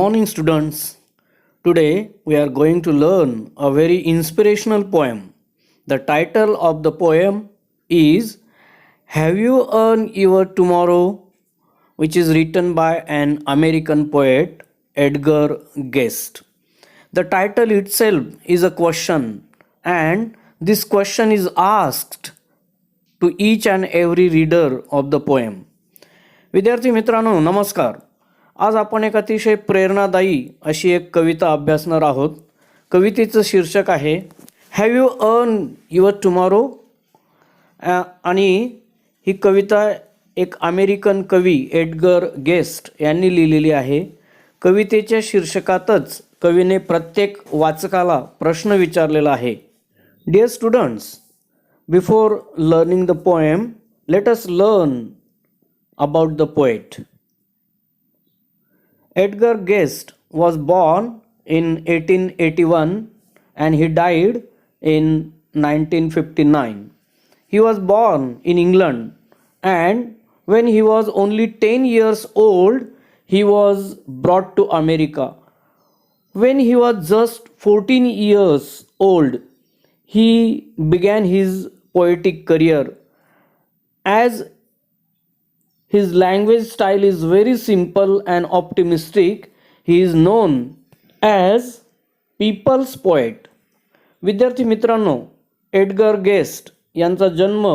morning, students. Today we are going to learn a very inspirational poem. The title of the poem is Have You Earned Your Tomorrow, which is written by an American poet, Edgar Guest. The title itself is a question, and this question is asked to each and every reader of the poem. विद्यार्थी मित्रांनो नमस्कार. आज आपण एक अतिशय प्रेरणादायी अशी एक कविता अभ्यासणार आहोत. कवितेचं शीर्षक आहे have you earn your tomorrow. आणि ही कविता एक अमेरिकन कवी एडगर गेस्ट यांनी लिहिलेली आहे. कवितेच्या शीर्षकातच कवीने प्रत्येक वाचकाला प्रश्न विचारलेला आहे. Dear students, before learning the poem, let us learn about the poet. Edgar Guest was born in 1881 and he died in 1959. He was born in England, and when he was only 10 years old, he was brought to America. When he was just 14 years old, he began his poetic career. As his language style is very simple and optimistic, he is known as people's poet. विद्यार्थी मित्रांनो, Edgar guest यांचा जन्म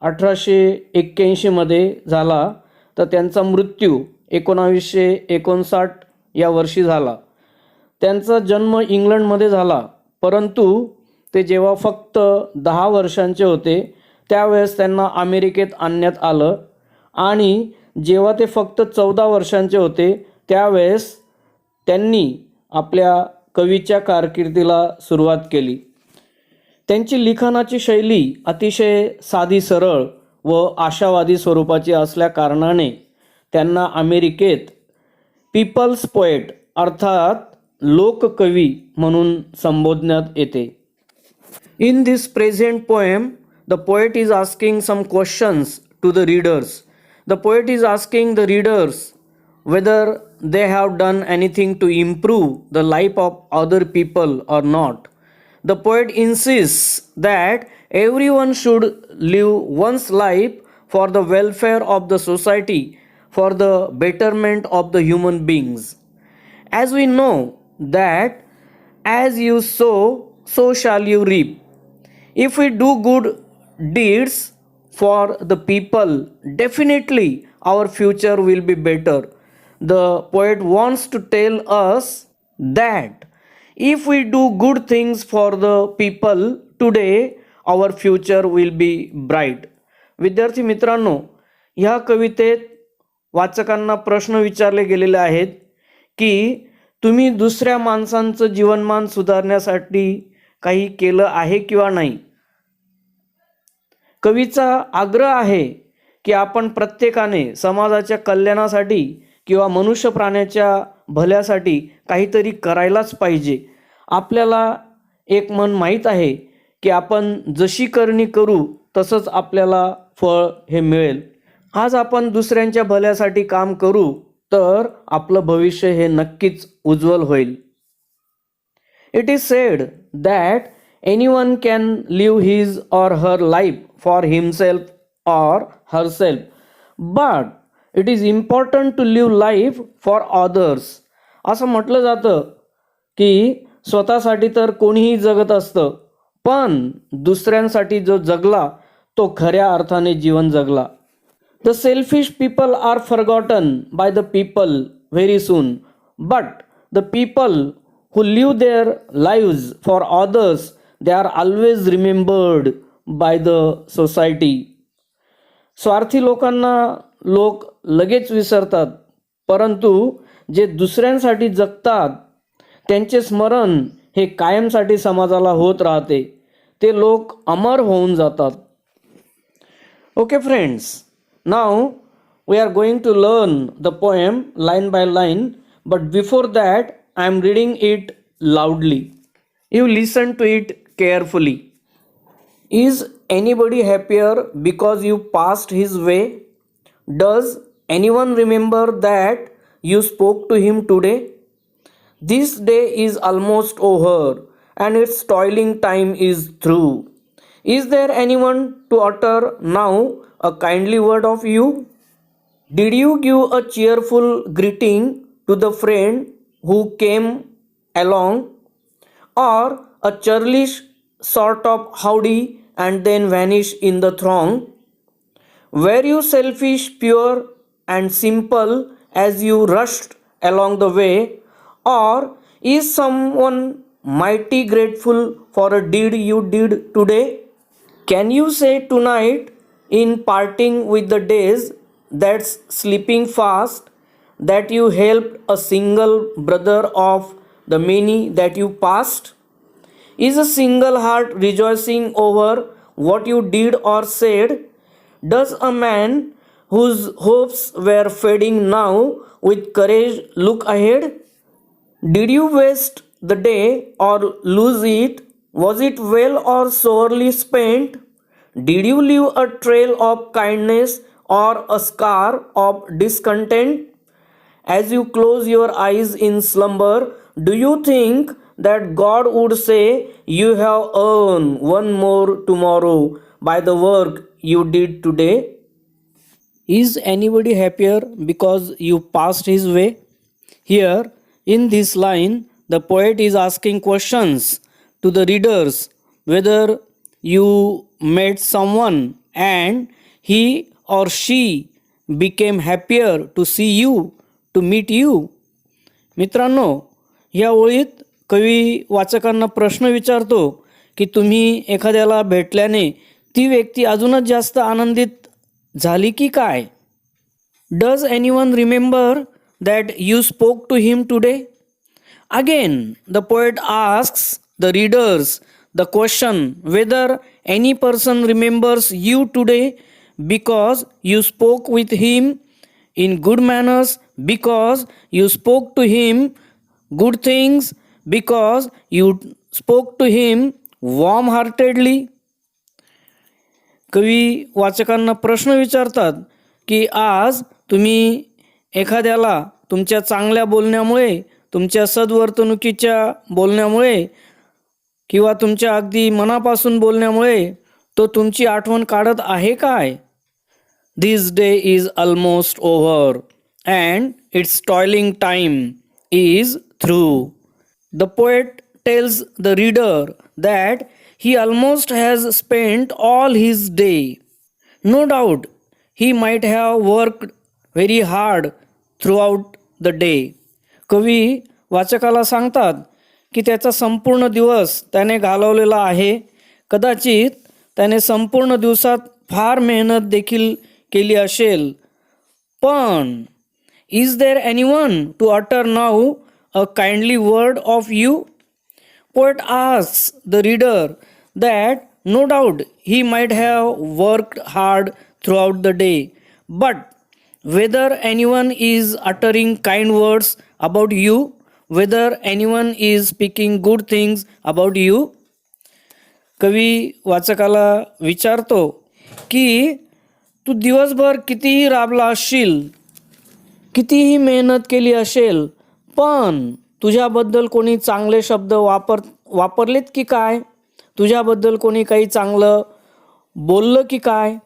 1881 मध्ये झाला, तर त्यांचा मृत्यू 1959 या वर्षी झाला. त्यांचा जन्म इंग्लंडमध्ये झाला, परंतु ते जेव्हा फक्त 10 वर्षांचे होते त्यावेळेस त्यांना अमेरिकेत आणण्यात आलं. आणि जेव्हा ते फक्त 14 वर्षांचे होते त्यावेळेस त्यांनी आपल्या कवीच्या कारकिर्दीला सुरुवात केली. त्यांची लिखाणाची शैली अतिशय साधी, सरळ व आशावादी स्वरूपाची असल्या कारणाने त्यांना अमेरिकेत पीपल्स पोएट अर्थात लोककवी म्हणून संबोधण्यात येते. In this present poem, the poet is asking some questions to the readers. The poet is asking the readers whether they have done anything to improve the life of other people or not. The poet insists that everyone should live one's life for the welfare of the society, for the betterment of the human beings. As we know that as you sow, so shall you reap. If we do good deeds for the people, definitely our future will be better. The poet wants to tell us that if we do good things for the people today, our future will be bright. विद्यार्थी मित्रांनो, ह्या कवितेत वाचकांना प्रश्न विचारले गेलेले आहेत की तुम्ही दुसऱ्या माणसांचं जीवनमान सुधारण्यासाठी काही केलं आहे किंवा नाही. कवीचा आग्रह आहे की आपण प्रत्येकाने समाजाच्या कल्याणासाठी किंवा मनुष्य प्राण्याच्या भल्यासाठी काहीतरी करायलाच पाहिजे. आपल्याला एक मन माहीत आहे की आपण जशी करणी करू तसंच आपल्याला फळ हे मिळेल. आज आपण दुसऱ्यांच्या भल्यासाठी काम करू तर आपलं भविष्य हे नक्कीच उज्ज्वल होईल. It is sed that anyone can live his or her life for himself or herself, but it is important to live life for others. असं म्हटलं जातं की स्वतःसाठी तर कोणीही जगत असतं, पण दुसऱ्यांसाठी जो जगला तो खऱ्या अर्थाने जीवन जगला. The selfish people are forgotten by the people very soon, but the people who live their lives for others, they are always remembered by the society. स्वार्थी लोकांना लोक लगेच विसरतात, परंतु जे दुसऱ्यांसाठी जगतात त्यांचे स्मरण हे कायमसाठी समाजाला होत राहते. ते लोक अमर होऊन जातात. Okay friends, now we are going to learn the poem line by line, but before that I am reading it loudly. You listen to it carefully. Is anybody happier because you passed his way? Does anyone remember that you spoke to him today? This day is almost over, and its toiling time is through. Is there anyone to utter now a kindly word of you? Did you give a cheerful greeting to the friend who came along, or a churlish sort of howdy and then vanish in the throng? Were you selfish, pure, and simple as you rushed along the way, or is someone mighty grateful for a deed you did today? Can you say tonight, in parting with the days that's slipping fast, that you helped a single brother of the many that you passed? Is a single heart rejoicing over what you did or said? Does a man whose hopes were fading now with courage look ahead? Did you waste the day or lose it? Was it well or sorely spent? Did you leave a trail of kindness or a scar of discontent? As you close your eyes in slumber, do you think that God would say, "You have earned one more tomorrow by the work you did today"? Is anybody happier because you passed his way? Here, in this line, the poet is asking questions to the readers whether you met someone and he or she became happier to see you, to meet you. मित्रांनो, या ओळीत कवी वाचकांना प्रश्न विचारतो की तुम्ही एखाद्याला भेटल्याने ती व्यक्ती अजूनच जास्त आनंदित झाली की काय? Does anyone remember that you spoke to him today? Again, the poet asks the readers the question whether any person remembers you today because you spoke with him in good manners, because you spoke to him good things, because you spoke to him warm heartedly. कवी वाचकांना प्रश्न विचारतात की आज तुम्ही एखाद्याला तुमच्या चांगल्या बोलण्यामुळे, तुमच्या सद्वर्तणुकीच्या बोलण्यामुळे किंवा तुमच्या अगदी मनापासून बोलण्यामुळे तो तुमची आठवण काढत आहे काय? This day is almost over and its toiling time is through. The poet tells the reader that he almost has spent all his day. No doubt he might have worked very hard throughout the day. कवी वाचकाला सांगतात की त्याचा संपूर्ण दिवस त्याने घालवलेला आहे. कदाचित त्याने संपूर्ण दिवसात फार मेहनत देखील केली असेल. पण is there anyone to utter now a kindly word of you? Poet asks the reader that no doubt he might have worked hard throughout the day, but whether anyone is uttering kind words about you, whether anyone is speaking good things about you. कवी वाचकाला विचारतो की तू दिवसभर कितीही राबला असशील, कितीही मेहनत केली असेल, पण तुझ्याबद्दल कोणी चांगले शब्द वापरलेत की काय? तुझ्याबद्दल कोणी काही चांगलं बोललं की काय?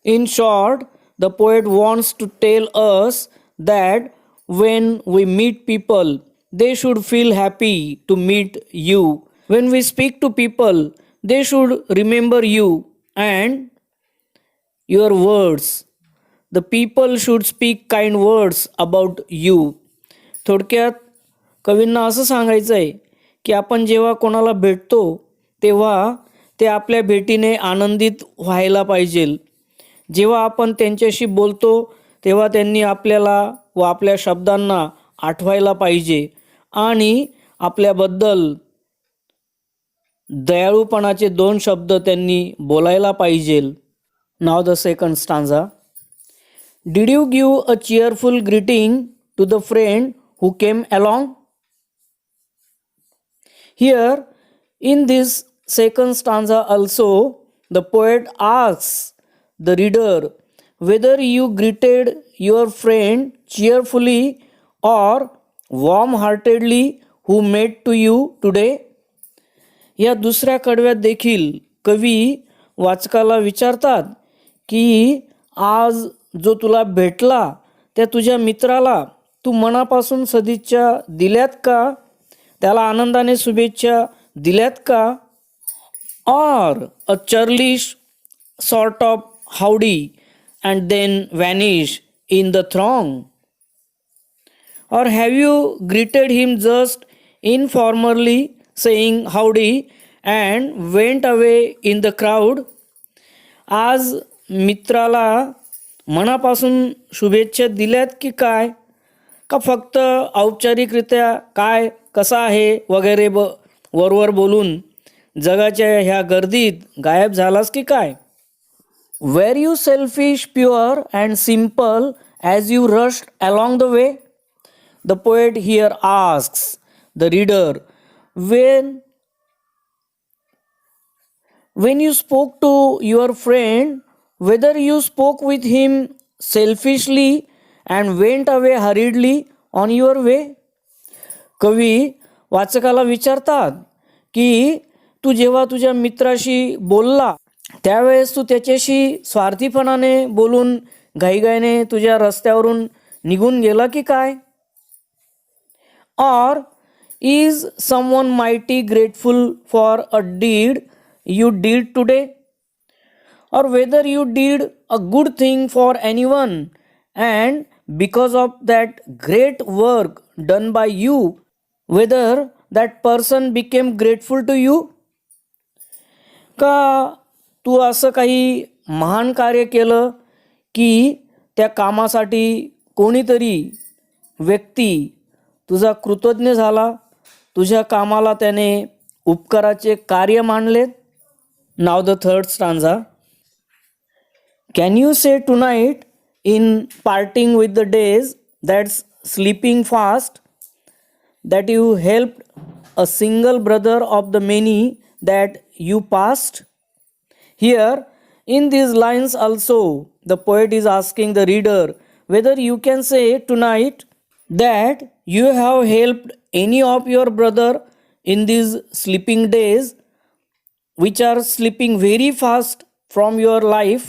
In short, the poet wants to tell us that when we meet people, they should feel happy to meet you. When we speak to people, they should remember you and your words. The people should speak kind words about you. थोडक्यात कवींना असं सांगायचं आहे की आपण जेव्हा कोणाला भेटतो तेव्हा ते आपल्या भेटीने आनंदित व्हायला पाहिजे. जेव्हा आपण त्यांच्याशी बोलतो तेव्हा त्यांनी आपल्याला व आपल्या शब्दांना आठवायला पाहिजे आणि आपल्याबद्दल दयाळूपणाचे 2 शब्द त्यांनी बोलायला पाहिजे. नाव the second stanza. Did you give a cheerful greeting to the friend who came along? Here, in this second stanza also, the poet asks the reader whether you greeted your friend cheerfully or warm-heartedly who met to you today? या दुसऱ्या कडव्यात देखील कवी वाचकाला विचारतात की आज जो तुला भेटला त्या तुझ्या मित्राला तू मनापासून सदिच्छा दिल्यात का, त्याला आनंदाने शुभेच्छा दिल्यात का? Or a churlish sort of howdy and then vanish in the throng? Or have you greeted him just informally saying howdy and went away in the crowd? आज मित्राला मनापासून शुभेच्छा दिल्यात की काय, का फक्त औपचारिकरित्या काय कसा आहे वगैरे वरवर बोलून जगाच्या ह्या गर्दीत गायब झालास की काय? Were you selfish, pure and simple as you rushed along the way? The poet here asks the reader, when you spoke to your friend, whether you spoke with him selfishly and went away hurriedly on your way? कवी वाचकाला विचारतात की तू जेव्हा तुझ्या मित्राशी बोलला त्यावेळेस तू त्याच्याशी स्वार्थीपणाने बोलून घाईघाईने तुझ्या रस्त्यावरून निघून गेला की काय? Or is someone mighty grateful for a deed you did today? Or whether you did a good thing for anyone and because of that great work done by you, whether that person became grateful to you? का तू असं काही महान कार्य केलं की त्या कामासाठी कोणीतरी व्यक्ती तुझा कृतज्ञ झाला, तुझ्या कामाला त्याने उपकाराचे कार्य मानले? Now the third stanza. Can you say tonight in parting with the days that's sleeping fast that you helped a single brother of the many that you passed? Here, in these lines also, the poet is asking the reader whether you can say tonight that you have helped any of your brother in these sleeping days which are slipping very fast from your life.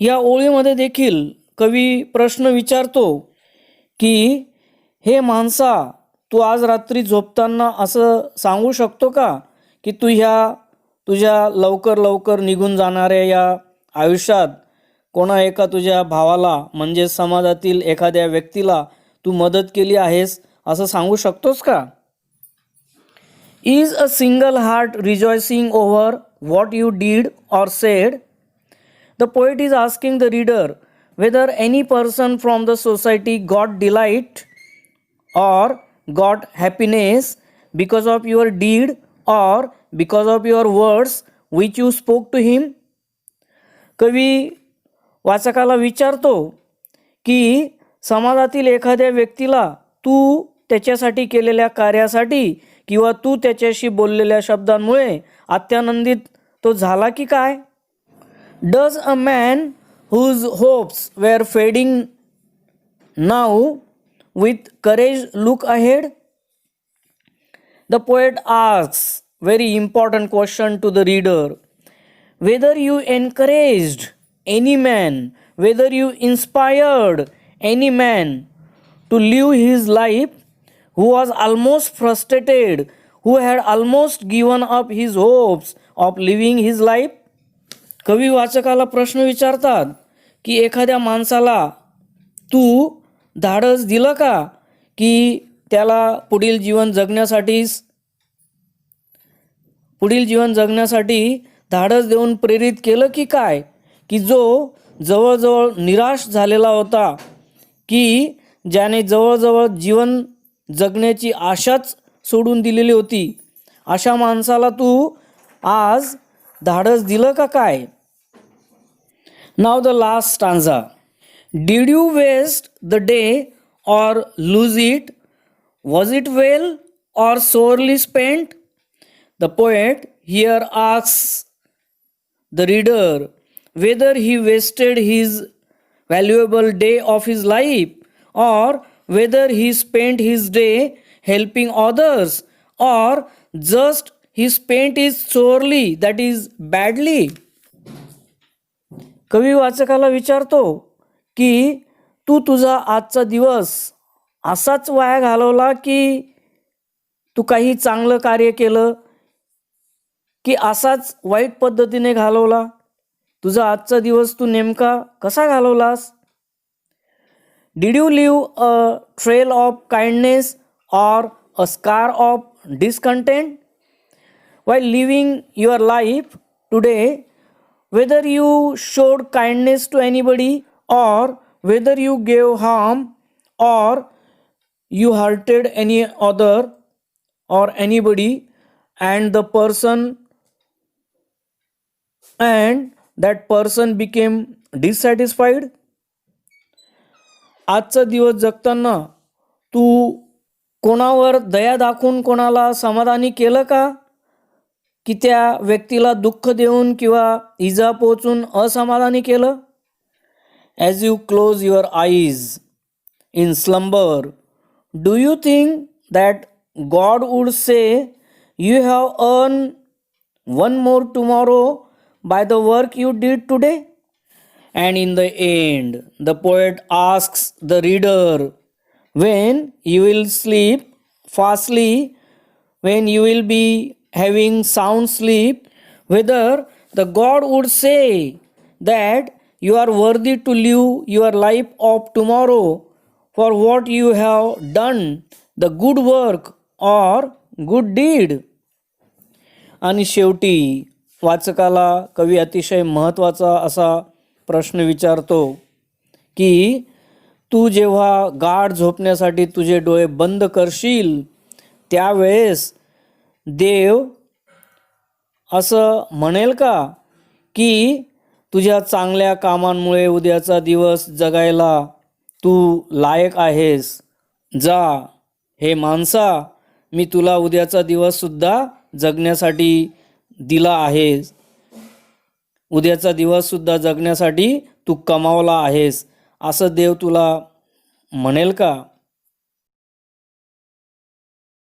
या ओळीमध्ये देखील कवी प्रश्न विचारतो की हे माणसा, तू आज रात्री झोपताना असं सांगू शकतो का की तू तुझ्या लवकर लवकर निघून जाणाऱ्या या आयुष्यात कोणा एका तुझ्या भावाला म्हणजे समाजातील एखाद्या व्यक्तीला तू मदत केली आहेस असं सांगू शकतोस का? Is a single heart rejoicing over what you did or said? The poet is asking the reader whether any person from the society got delight or got happiness because of your deed or because of your words which you spoke to him? कवी वाचकाला विचारतो की समाजातील एखाद्या व्यक्तीला तू त्याच्यासाठी केलेल्या कार्यासाठी किंवा तू त्याच्याशी बोललेल्या शब्दांमुळे अत्यानंदित तो झाला की काय? Does a man whose hopes were fading now with courage look ahead? The poet asks very important question to the reader, whether you encouraged any man, whether you inspired any man to live his life who was almost frustrated, who had almost given up his hopes of living his life? कवी वाचकाला प्रश्न विचारतात की एखाद्या माणसाला तू धाडस दिलं का की त्याला पुढील जीवन जगण्यासाठी धाडस देऊन प्रेरित केलं की काय, की जो जवळजवळ निराश झालेला होता, की ज्याने जवळजवळ जीवन जगण्याची आशाच सोडून दिलेली होती, अशा माणसाला तू आज धाडस दिलं का काय? नाव the last stanza. Did you waste the day or lose it? Was it well or sorely spent? The poet here asks the reader whether he wasted his valuable day of his life or whether he spent his day helping others, or just he spent it sorely, that is badly. कवी वाचकाला विचारतो की तू तुझा आजचा दिवस असाच वाया घालवला की तू काही चांगलं कार्य केलं की असाच वाईट पद्धतीने घालवला. तुझा आजचा दिवस तू नेमका कसा घालवलास. Did you live a trail of kindness or a scar of discontent while living your life today, whether you showed kindness to anybody or whether you gave harm or you hurted any other or anybody, and that person became dissatisfied. आजचा दिवस जगताना तू कोणावर दया दाखवून कोणाला समाधानी केलं का, की त्या व्यक्तीला दुःख देऊन किंवा इजा पोचून असमाधानी केलं. As you close your eyes in slumber, do you think that God would say you have earn one more tomorrow by the work you did today. And in the end, the poet asks the reader, when you will sleep fastly, when you will be having sound sleep, whether the God would say that you are worthy to live your life of tomorrow for what you have done, the good work or good deed. आणि शेवटी वाचकाला कवी अतिशय महत्त्वाचा असा प्रश्न विचारतो की तू जेव्हा गाढ झोपण्यासाठी तुझे डोळे बंद करशील त्यावेळेस देव असं म्हणेल का की तुझ्या चांगल्या कामांमुळे उद्याचा दिवस जगायला तू लायक आहेस. जा हे माणसा, मी तुला उद्याचा दिवससुद्धा जगण्यासाठी दिला आहेस. उद्याचा दिवससुद्धा जगण्यासाठी तू कमावला आहेस असं देव तुला म्हणेल का.